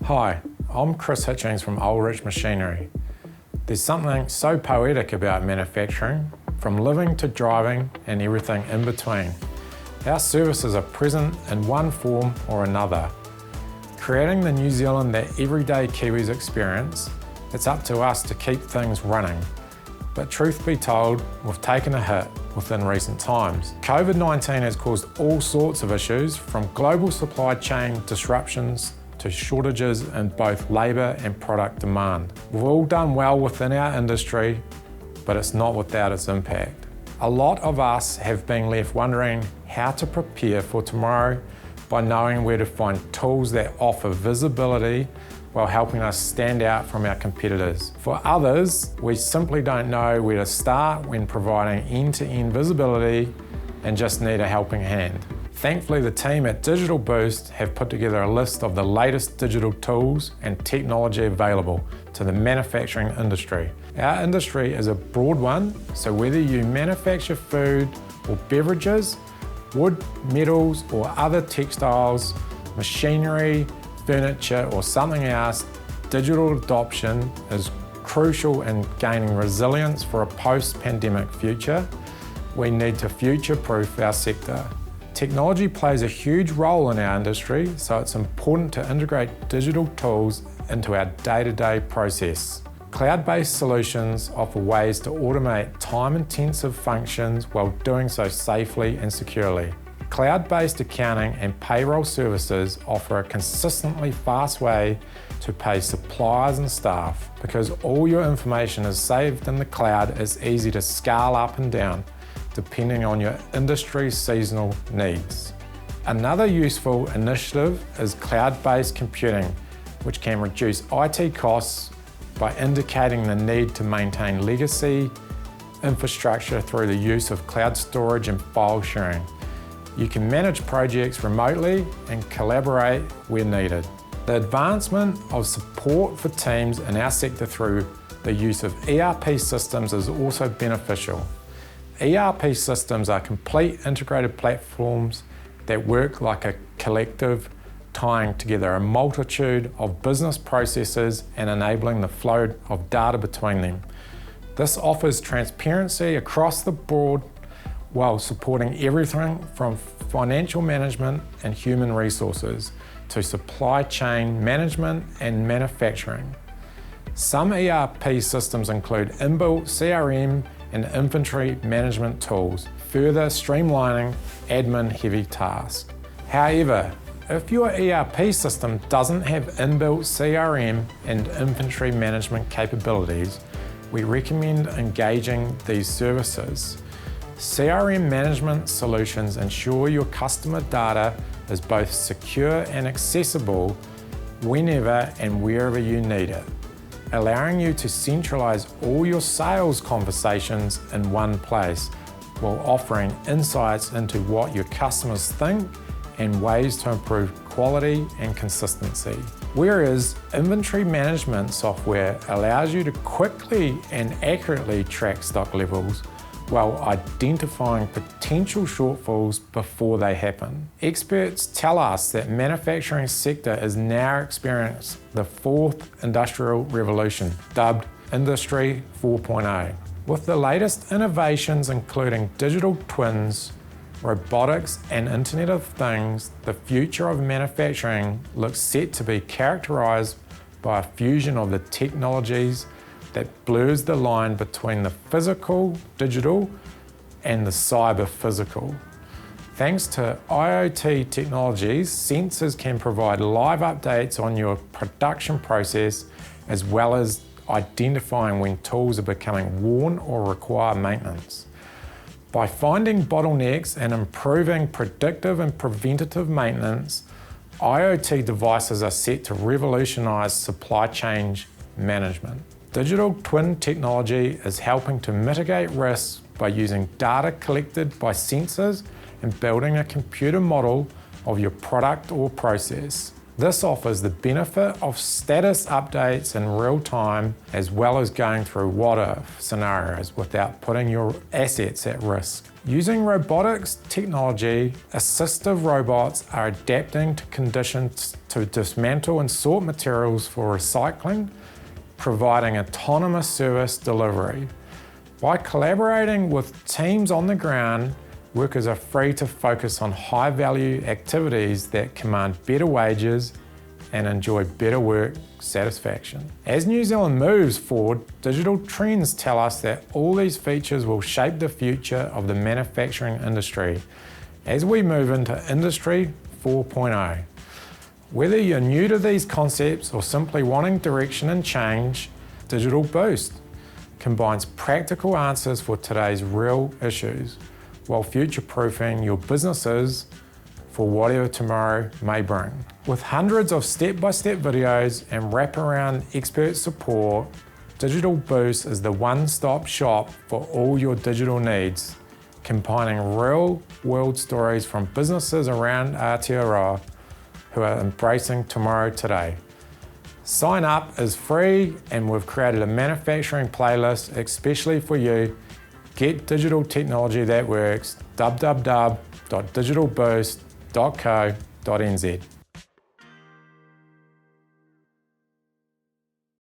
Hi, I'm Chris Hitchings from Ullrich Machinery. There's something so poetic about manufacturing, from living to driving and everything in between. Our services are present in one form or another. Creating the New Zealand that everyday Kiwis experience, it's up to us to keep things running. But truth be told, we've taken a hit within recent times. COVID-19 has caused all sorts of issues, from global supply chain disruptions to shortages in both labour and product demand. We've all done well within our industry, but it's not without its impact. A lot of us have been left wondering how to prepare for tomorrow by knowing where to find tools that offer visibility while helping us stand out from our competitors. For others, we simply don't know where to start when providing end-to-end visibility and just need a helping hand. Thankfully, the team at Digital Boost have put together a list of the latest digital tools and technology available to the manufacturing industry. Our industry is a broad one, so whether you manufacture food or beverages, wood, metals or other textiles, machinery, furniture or something else, digital adoption is crucial in gaining resilience for a post-pandemic future. We need to future-proof our sector. Technology plays a huge role in our industry, so it's important to integrate digital tools into our day-to-day process. Cloud-based solutions offer ways to automate time-intensive functions while doing so safely and securely. Cloud-based accounting and payroll services offer a consistently fast way to pay suppliers and staff. Because all your information is saved in the cloud, it's easy to scale up and down depending on your industry's seasonal needs. Another useful initiative is cloud-based computing, which can reduce IT costs by indicating the need to maintain legacy infrastructure through the use of cloud storage and file sharing. You can manage projects remotely and collaborate where needed. The advancement of support for teams in our sector through the use of ERP systems is also beneficial. ERP systems are complete integrated platforms that work like a collective, tying together a multitude of business processes and enabling the flow of data between them. This offers transparency across the board while supporting everything from financial management and human resources to supply chain management and manufacturing. Some ERP systems include inbuilt CRM and inventory management tools, further streamlining admin-heavy tasks. However, if your ERP system doesn't have inbuilt CRM and inventory management capabilities, we recommend engaging these services. CRM management solutions ensure your customer data is both secure and accessible whenever and wherever you need it, allowing you to centralize all your sales conversations in one place while offering insights into what your customers think and ways to improve quality and consistency. Whereas inventory management software allows you to quickly and accurately track stock levels while identifying potential shortfalls before they happen. Experts tell us that manufacturing sector is now experiencing the fourth industrial revolution, dubbed Industry 4.0. With the latest innovations including digital twins, robotics and Internet of Things, the future of manufacturing looks set to be characterized by a fusion of the technologies that blurs the line between the physical, digital, and the cyber-physical. Thanks to IoT technologies, sensors can provide live updates on your production process, as well as identifying when tools are becoming worn or require maintenance. By finding bottlenecks and improving predictive and preventative maintenance, IoT devices are set to revolutionize supply chain management. Digital twin technology is helping to mitigate risks by using data collected by sensors and building a computer model of your product or process. This offers the benefit of status updates in real time, as well as going through what-if scenarios without putting your assets at risk. Using robotics technology, assistive robots are adapting to conditions to dismantle and sort materials for recycling, providing autonomous service delivery. By collaborating with teams on the ground, workers are free to focus on high-value activities that command better wages and enjoy better work satisfaction. As New Zealand moves forward, digital trends tell us that all these features will shape the future of the manufacturing industry as we move into Industry 4.0. Whether you're new to these concepts or simply wanting direction and change, Digital Boost combines practical answers for today's real issues, while future-proofing your businesses for whatever tomorrow may bring. With hundreds of step-by-step videos and wraparound expert support, Digital Boost is the one-stop shop for all your digital needs, combining real-world stories from businesses around Aotearoa who are embracing tomorrow today. Sign up is free, and we've created a manufacturing playlist especially for you. Get digital technology that works. www.digitalboost.co.nz.